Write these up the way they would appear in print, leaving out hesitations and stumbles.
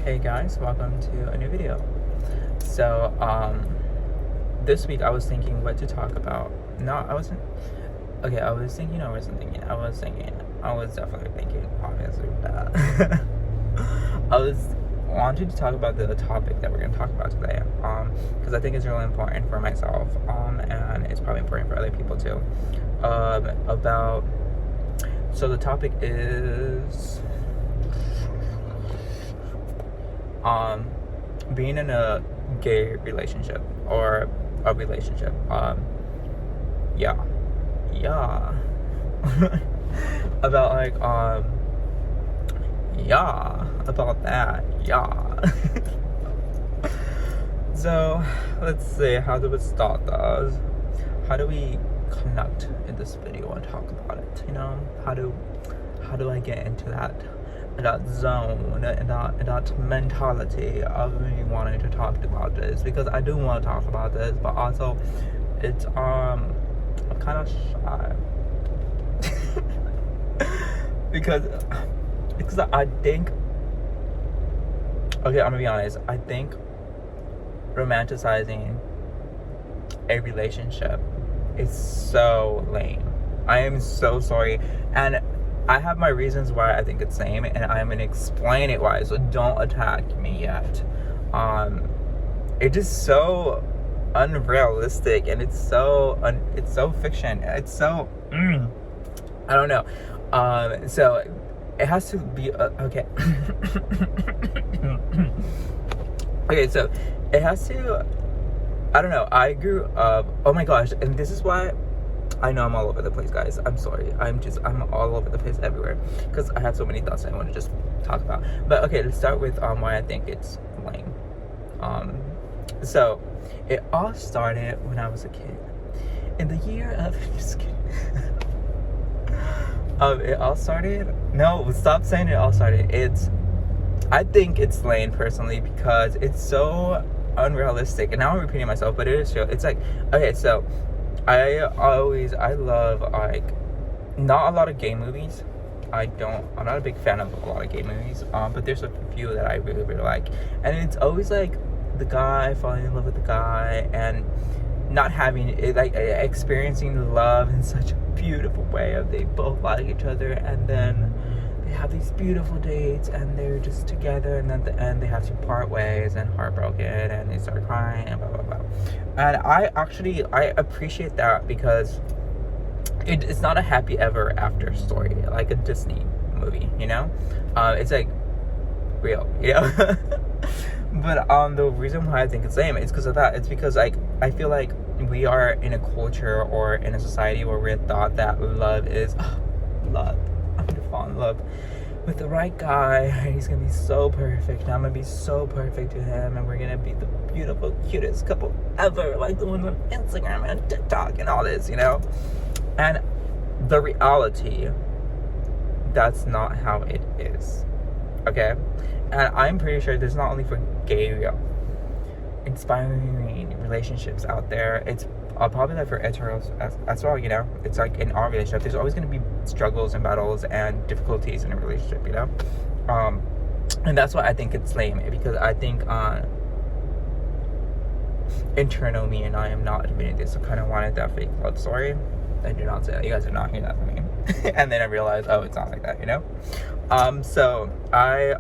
Hey guys, welcome to a new video. So, this week I was thinking what to talk about. No, I wasn't. Okay, I was thinking, I wasn't thinking. I was definitely thinking, obviously, that. I was wanted to talk about the topic that we're going to talk about today. Because I think it's really important for myself, and it's probably important for other people too. So the topic is being in a gay relationship or a relationship. Yeah about about that. So let's see, how do we start this? How do we connect in this video and talk about it? How do I get into that zone and that mentality of me wanting to talk about this? Because I do want to talk about this, but also it's I'm kind of shy. because I think, okay, I'm gonna be honest, I think romanticizing a relationship is so lame. I am so sorry, and I have my reasons why I think it's lame, and I'm gonna explain it why, so don't attack me yet. It is so unrealistic, and it's so fiction. It's so I don't know. So it has to be okay. Okay, so it has to. I don't know. I grew up. Oh my gosh! And this is why I know I'm all over the place, guys. I'm sorry. I'm all over the place everywhere because I have so many thoughts I want to just talk about. But okay, let's start with why I think it's lame. So it all started when I was a kid. In the year of just kidding. It all started. No, stop saying it all started. I think it's lame personally because it's so unrealistic. And now I'm repeating myself, but it is true. It's like, okay, so I love not a lot of gay movies. I'm not a big fan of a lot of gay movies. But there's a few that I really, really like. And it's always like the guy falling in love with the guy and not having it, like experiencing love in such a beautiful way of they both like each other, and then they have these beautiful dates and they're just together, and then at the end they have to part ways and heartbroken and they start crying and blah blah blah. And I appreciate that because it's not a happy ever after story like a Disney movie, it's like real, But the reason why I think it's lame is because of that. It's because I feel like we are in a culture or in a society where we're taught that love is love. I'm gonna fall in love with the right guy, and he's gonna be so perfect, and I'm gonna be so perfect to him, and we're gonna be the beautiful, cutest couple ever, like the ones on Instagram and TikTok and all this, And the reality, that's not how it is. Okay? And I'm pretty sure there's not only for gay inspiring relationships out there, it's probably like for heteros as well, It's like in our relationship, there's always going to be struggles and battles and difficulties in a relationship, And that's why I think it's lame, because I think internal me, and I am not admitting this, I kind of wanted that fake love story. I do not say that. You guys are not hearing that from me. And then I realized, oh, it's not like that, So I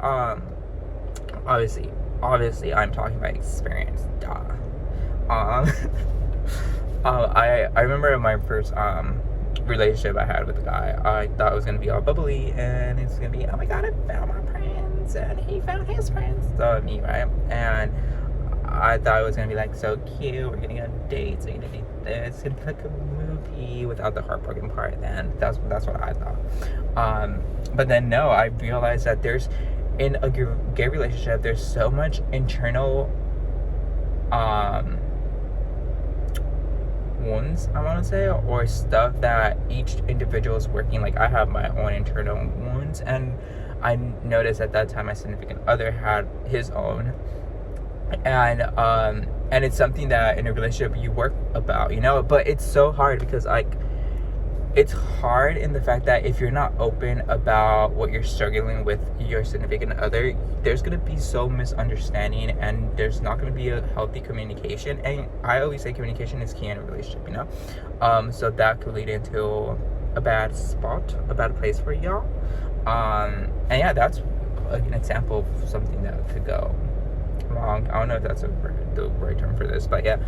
obviously I'm talking about experience. Duh. I remember my first relationship I had with a guy. I thought it was gonna be all bubbly, and it's gonna be, oh my god, I found my friends and he found his friends. So me, right? And I thought it was gonna be like so cute. We're gonna go on dates. We're gonna do this. It's gonna be like a movie without the heartbroken part. Then that's what I thought. But then no, I realized that in a gay relationship, there's so much internal wounds, I want to say, or stuff that each individual is working. Like I have my own internal wounds, and I noticed at that time my significant other had his own. And it's something that in a relationship you work about, but it's so hard because it's hard in the fact that if you're not open about what you're struggling with your significant other, there's going to be so misunderstanding, and there's not going to be a healthy communication. And I always say communication is key in a relationship, so that could lead into a bad spot, a bad place for y'all. And yeah, that's an example of something that could go wrong. I don't know if that's the right term for this, but yeah,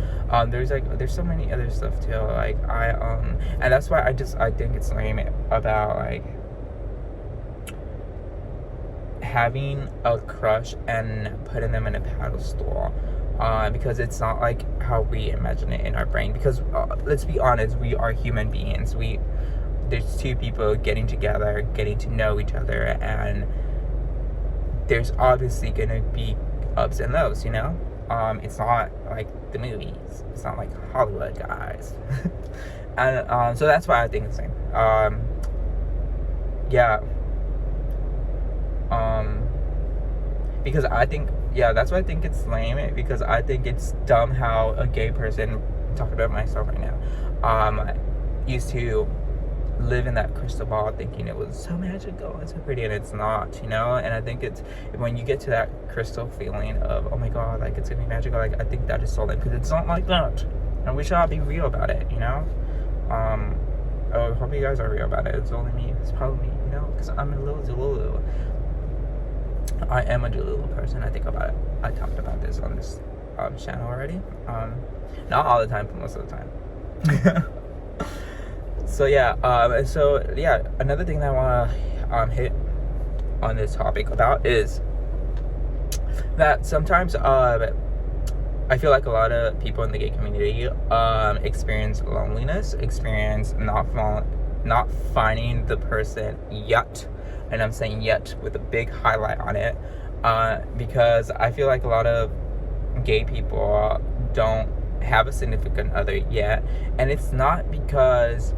there's so many other stuff too, like and that's why I think it's lame about like having a crush and putting them in a pedestal, because it's not like how we imagine it in our brain. Because let's be honest, we are human beings. There's two people getting together, getting to know each other, and there's obviously gonna be ups and lows, it's not like the movies, it's not like Hollywood, guys. And so that's why I think it's lame. Because I think, that's why I think it's lame, because I think it's dumb how a gay person, talking about myself right now, used to live in that crystal ball thinking it was so magical and so pretty, and it's not, and I think it's when you get to that crystal feeling of, oh my god, like it's gonna be magical, like I think that is so lame, because it's not like that, and we should all be real about it, I hope you guys are real about it. It's only me, it's probably me, because I'm a little Delulu. I am a Delulu person. I think about it, I talked about this on this channel already, not all the time, but most of the time. So another thing that I want to hit on this topic about is that sometimes I feel like a lot of people in the gay community experience loneliness, experience not finding the person yet, and I'm saying yet with a big highlight on it, because I feel like a lot of gay people don't have a significant other yet, and it's not because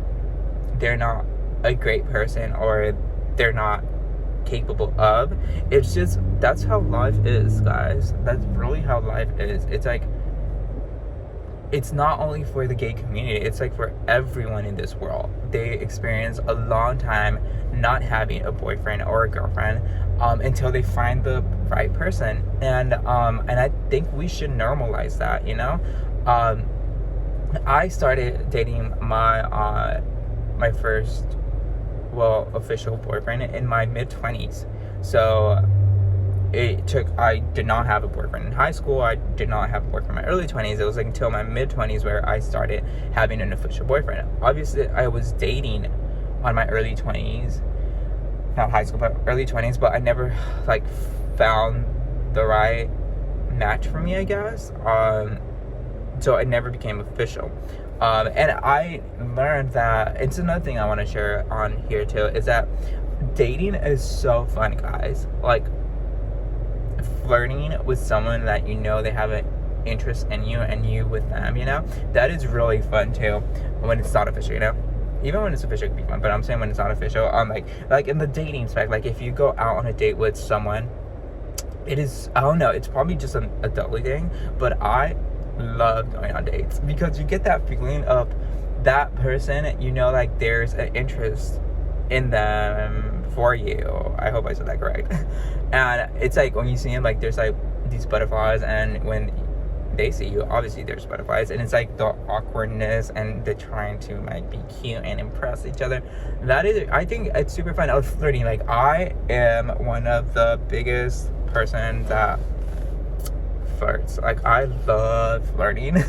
they're not a great person or they're not capable of. It's just, that's how life is, guys. That's really how life is. It's like, it's not only for the gay community, it's like for everyone in this world. They experience a long time not having a boyfriend or a girlfriend until they find the right person, and I think we should normalize that. I started dating my first official boyfriend in my mid-20s. So I did not have a boyfriend in high school. I did not have a boyfriend in my early 20s. It was like until my mid-20s where I started having an official boyfriend. Obviously, I was dating on my early 20s, not high school, but early 20s, but I never like found the right match for me, I guess. So it never became official. And I learned that, it's another thing I want to share on here too, is that dating is so fun, guys. Like, flirting with someone that they have an interest in you and you with them, that is really fun too, when it's not official, even when it's official it can be fun, but I'm saying when it's not official, like in the dating aspect, like if you go out on a date with someone, it is, I don't know, it's probably just an adulty thing, but I love going on dates, because you get that feeling of that person, like there's an interest in them for you. I hope I said that correct. And it's like when you see them, like there's like these butterflies, and when they see you, obviously there's butterflies, and it's like the awkwardness and the trying to like be cute and impress each other. That is, I think it's super fun. Of flirting, like I am one of the biggest person that flirts. Like I love flirting.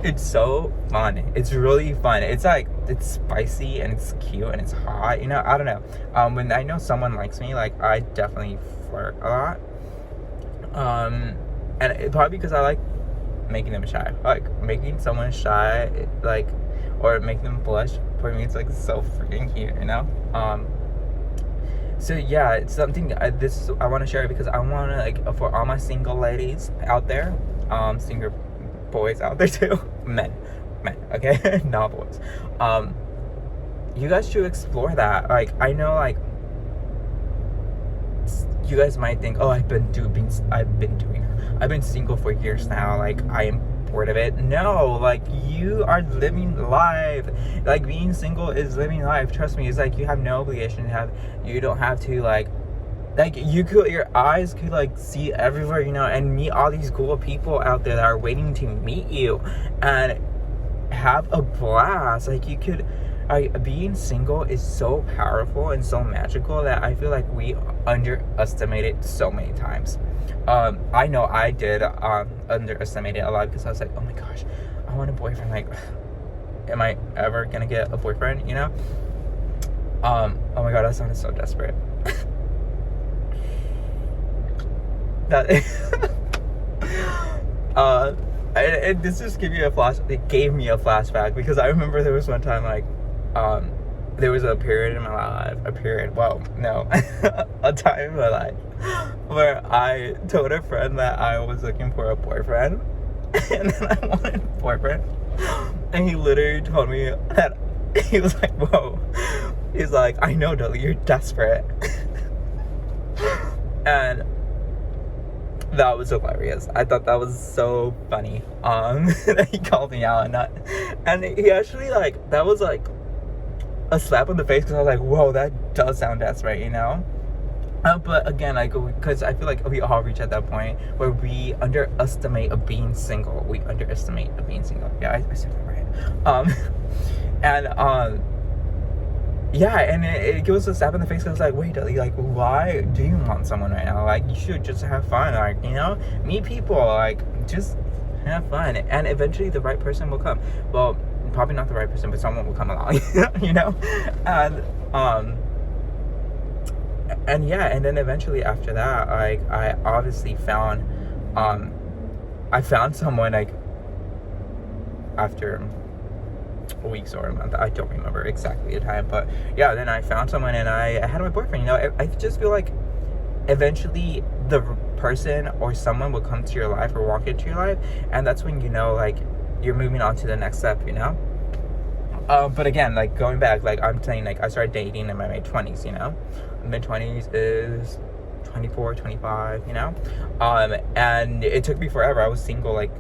It's so fun. It's really fun. It's like, it's spicy and it's cute and it's hot, I don't know. When I know someone likes me, like I definitely flirt a lot. And it, probably because I like making them shy. Like making someone shy, like, or make them blush, for me it's like so freaking cute, So yeah, it's something I want to share, because I want to, like, for all my single ladies out there, single boys out there too, men, okay, not boys. You guys should explore that. Like, I know, like, you guys might think, oh, I've been single for years now. Like, I am bored of it. No, like, you are living life. Like, being single is living life. Trust me. It's like you have no obligation to have. You don't have to like you could, your eyes could like see everywhere, you know, and meet all these cool people out there that are waiting to meet you and have a blast. Like, you could, being single is so powerful and so magical that I feel like we underestimate it so many times. I know I did underestimate it a lot, because I was like, oh my gosh, I want a boyfriend. Like, am I ever gonna get a boyfriend, you know? Oh my god, that sounded so desperate. That this just gave me a flashback, because I remember there was one time, like, there was a period in my life, a time in my life where I told a friend that I was looking for a boyfriend, and then I wanted a boyfriend, and he literally told me that, he was like, whoa, he's like, I know, Dudley, you're desperate. And that was hilarious. I thought that was so funny. That he called me out, and he actually, like, that was like a slap on the face, because I was like, whoa, that does sound desperate, you know? But again, like, because I feel like we all reach at that point where we underestimate being single. Yeah, I said that right. And yeah, and it gives us a slap in the face, because I was like, wait, like, why do you want someone right now? Like, you should just have fun, like, you know, meet people, like, just have fun, and eventually the right person will come. Well, probably not the right person, but someone will come along, you know? And yeah, and then eventually after that, like, I obviously found someone, like, after weeks or a month, I don't remember exactly the time, but yeah, then I found someone, and I had my boyfriend, you know? I just feel like eventually the person or someone will come to your life or walk into your life, and that's when, you know, like, you're moving on to the next step, you know? But again, like, going back, like, I'm saying, like, I started dating in my mid-20s, you know? Mid-20s is 24, 25, you know? And it took me forever. I was single, like,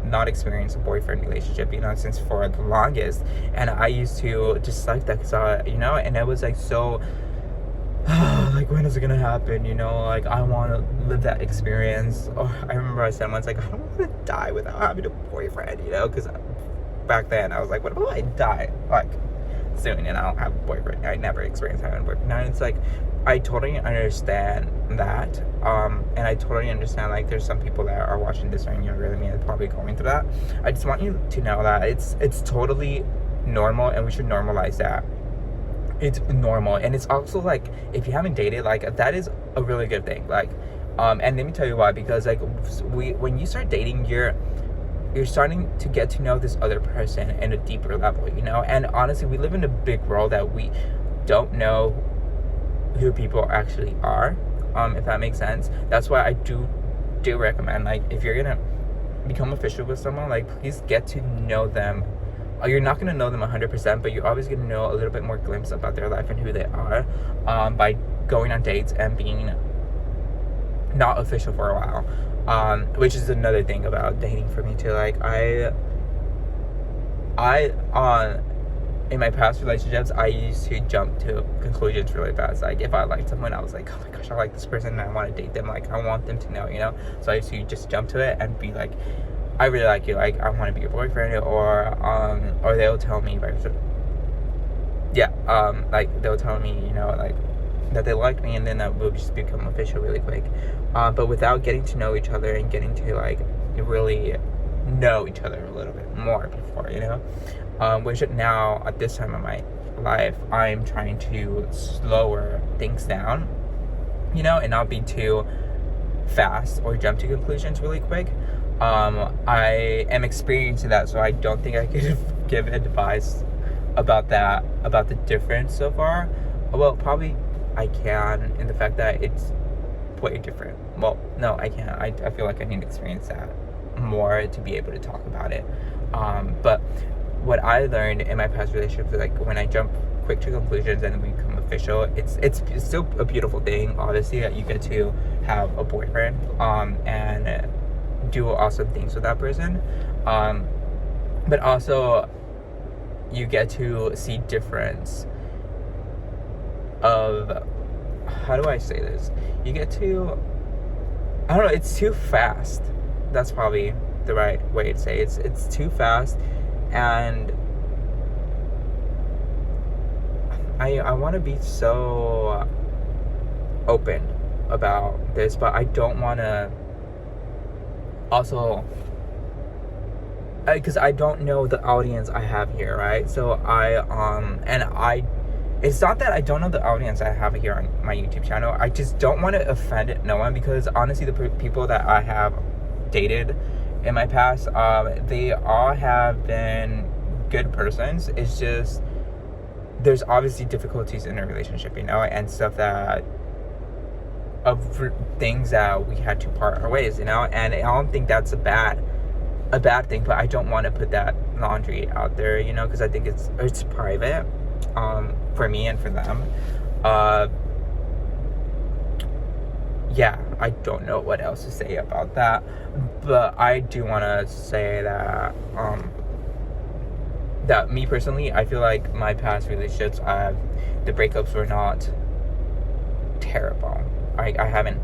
not experienced a boyfriend relationship, you know, since for the longest, and I used to dislike that, because you know, and it was like, so like, when is it gonna happen, you know? Like, I want to live that experience. I remember I said once, like, I don't want to die without having a boyfriend, you know, because back then I was like, what if I die, like, soon, and I don't have a boyfriend? I never experienced having a boyfriend. Now it's like, I totally understand that, and I totally understand, like, there's some people that are watching this right, younger than me, and probably going through that. I just want you to know that it's totally normal, and we should normalize that. It's normal, and it's also, like, if you haven't dated, like, that is a really good thing, like, and let me tell you why, because, like, when you start dating, you're starting to get to know this other person in a deeper level, you know? And honestly, we live in a big world that we don't know who people actually are, if that makes sense. That's why I do recommend, like, if you're gonna become official with someone, like, please get to know them. You're not gonna know them 100%, but you're always gonna know a little bit more glimpse about their life and who they are, by going on dates and being not official for a while, which is another thing about dating for me too. Like, in my past relationships, I used to jump to conclusions really fast. Like, if I liked someone, I was like, oh my gosh, I like this person and I want to date them. Like, I want them to know, you know? So I used to just jump to it and be like, I really like you. Like, I want to be your boyfriend, or they'll tell me, like, like, they'll tell me, you know, like, that they like me, and then that will just become official really quick. But without getting to know each other and getting to, like, really know each other a little bit more before, you know? Which now, at this time of my life, I'm trying to slower things down, you know, and not be too fast or jump to conclusions really quick. I am experiencing that, so I don't think I could give advice about that, about the difference so far. Well, probably I can, in the fact that it's way different. Well, no, I can't. I feel like I need to experience that more to be able to talk about it. But what I learned in my past relationships is, like, when I jump quick to conclusions and we become official, it's still a beautiful thing, obviously, that you get to have a boyfriend, and do awesome things with that person. But also you get to see difference of, how do I say this? You get to, I don't know, it's too fast. That's probably the right way to say it. It's too fast, and I want to be so open about this, but I don't want to also, because I don't know the audience I have here, right? So it's not that I don't know the audience I have here on my YouTube channel. I just don't want to offend no one, because honestly, the people that I have dated in my past, they all have been good persons. It's just, there's obviously difficulties in a relationship, and stuff of things that we had to part our ways, and I don't think that's a bad thing, but I don't want to put that laundry out there, because I think it's private, for me and for them. Yeah, I don't know what else to say about that, but I do want to say that that me personally, I feel like my past relationships, the breakups were not terrible. I haven't,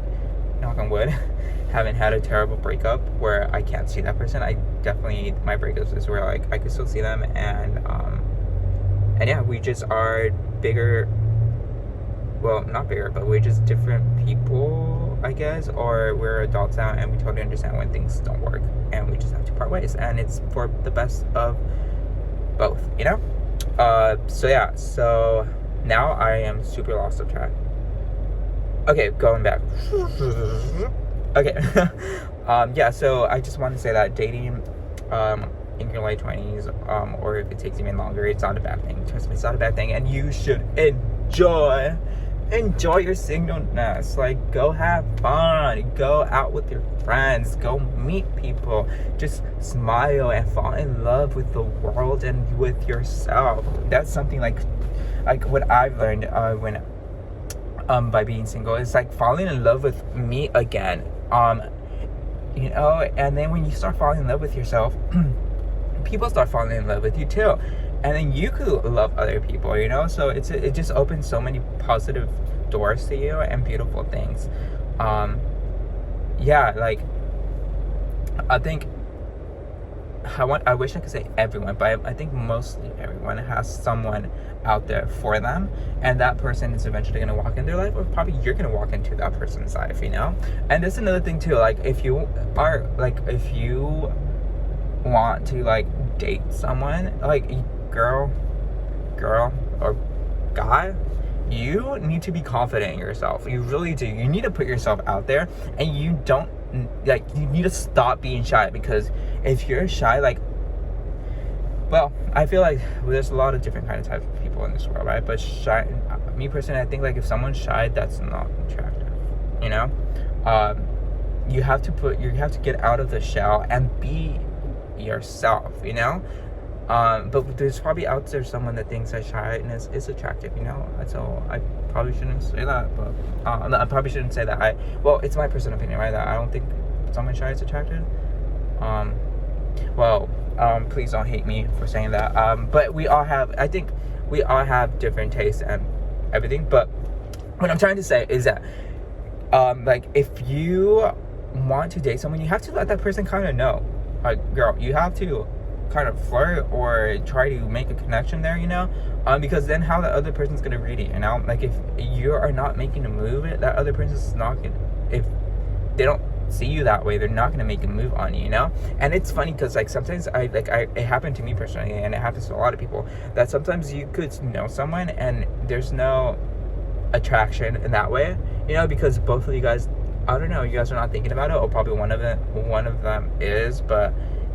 knock on wood, haven't had a terrible breakup where I can't see that person. I definitely, my breakups is where like I could still see them, and yeah, we just are bigger, well, not bigger, but we're just different people, I guess, or we're adults now, and we totally understand when things don't work, and we just have to part ways, and it's for the best of both, so yeah, so now I am super lost of track. Okay, going back. Okay. Yeah, so I just want to say that dating in your late 20s, or if it takes even longer, it's not a bad thing. Trust me, it's not a bad thing, and you should enjoy your singleness. Like, go have fun, go out with your friends, go meet people, just smile and fall in love with the world and with yourself. That's something like what I've learned when by being single, is like falling in love with me again, and then when you start falling in love with yourself, people start falling in love with you too, and then you could love other people, so it just opens so many positive doors to you and beautiful things. Yeah, like, I wish I could say everyone, but I think mostly everyone has someone out there for them, and that person is eventually going to walk in their life, or probably you're going to walk into that person's life, and that's another thing too. Like, if you want to like date someone, like girl or guy, you need to be confident in yourself. You really do. You need to put yourself out there, and you need to stop being shy, because if you're shy, well, I feel like there's a lot of different kinds of types of people in this world, right? But shy, me personally, I think like if someone's shy, that's not attractive, you have to get out of the shell and be yourself, but there's probably out there someone that thinks that shyness is attractive, so I probably shouldn't say that, but I probably shouldn't say that. Well, it's my personal opinion, right, that I don't think someone shy is attractive. Please don't hate me for saying that, but I think we all have different tastes and everything, but what I'm trying to say is that if you want to date someone, you have to let that person kind of know, like, girl, you have to kind of flirt or try to make a connection there, because then how the other person's gonna read it, like, if you are not making a move, that other person's not gonna, if they don't see you that way, they're not gonna make a move on you, and it's funny because like sometimes it happened to me personally, and it happens to a lot of people, that sometimes you could know someone and there's no attraction in that way, because both of you guys, I don't know, you guys are not thinking about it, or probably one of them is, but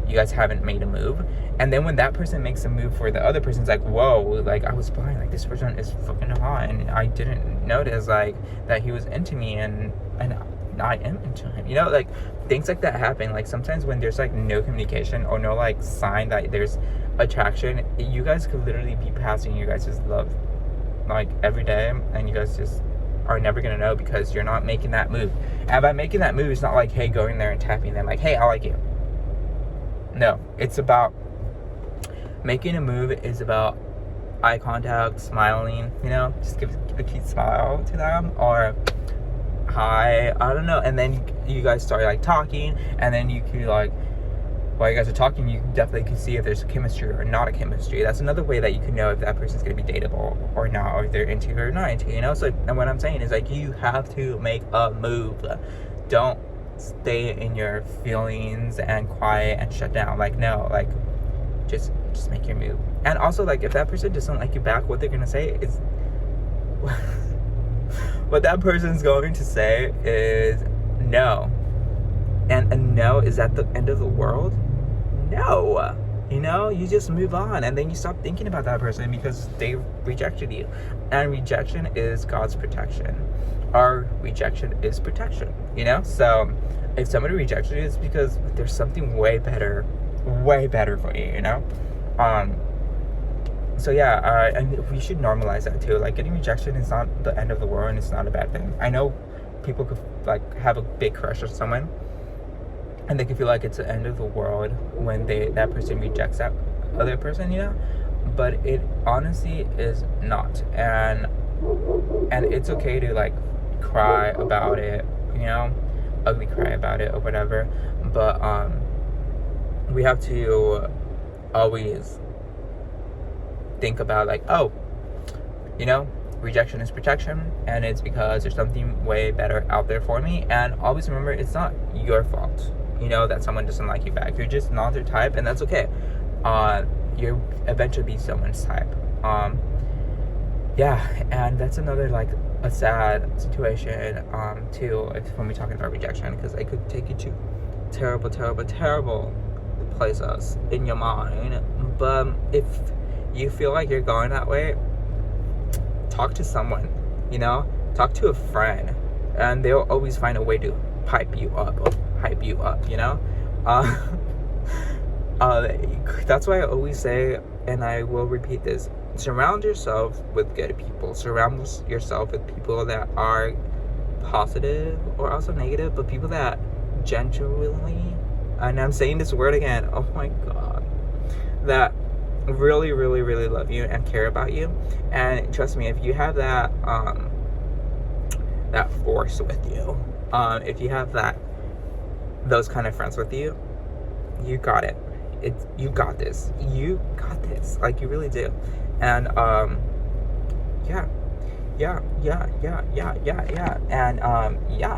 you guys haven't made a move. And then when that person makes a move for the other person's like, whoa, like, I was blind, like, this person is fucking hot, and I didn't notice like that he was into me, and I am into him, like, things like that happen. Like, sometimes when there's like no communication or no like sign that there's attraction, you guys could literally be passing your guys' love like every day, and you guys just are never gonna know because you're not making that move. And by making that move, it's not like, hey, going there and tapping them like, hey, I like you. No, it's about making a move is about eye contact, smiling, just give a cute smile to them, or hi, I don't know, and then you guys start like talking, and then you could like, while you guys are talking, you definitely can see if there's a chemistry or not a chemistry. That's another way that you can know if that person's gonna be dateable or not, or if they're into you or not into you, So and what I'm saying is like, you have to make a move. Don't stay in your feelings and quiet and shut down. Like, no, like just make your move. And also, like, if that person doesn't like you back, what they're gonna say is what that person's going to say is no. And a no is at the end of the world? No. You just move on, and then you stop thinking about that person because they rejected you. And rejection is God's protection. Our rejection is protection, So if somebody rejects you, it's because there's something way better for you, So yeah, and we should normalize that too. Like, getting rejection is not the end of the world, and it's not a bad thing. I know people could like have a big crush on someone, and they can feel like it's the end of the world when that person rejects that other person, But it honestly is not, and it's okay to like cry about it, ugly cry about it or whatever. But we have to always think about like, rejection is protection, and it's because there's something way better out there for me. And always remember, it's not your fault, that someone doesn't like you back. You're just not their type, and that's okay. You'll eventually be someone's type. And that's another like a sad situation too, when we're talking about rejection, because it could take you to terrible places in your mind. But if you feel like you're going that way, talk to someone, talk to a friend, and they'll always find a way to hype you up, that's why I always say, and I will repeat this, surround yourself with good people. Surround yourself with people that are positive or also negative, but people that genuinely, and I'm saying this word again, oh my god, that really, really, really love you and care about you. And trust me, if you have that force with you, if you have those kind of friends with you, you got it. You got this. Like, you really do. And yeah. And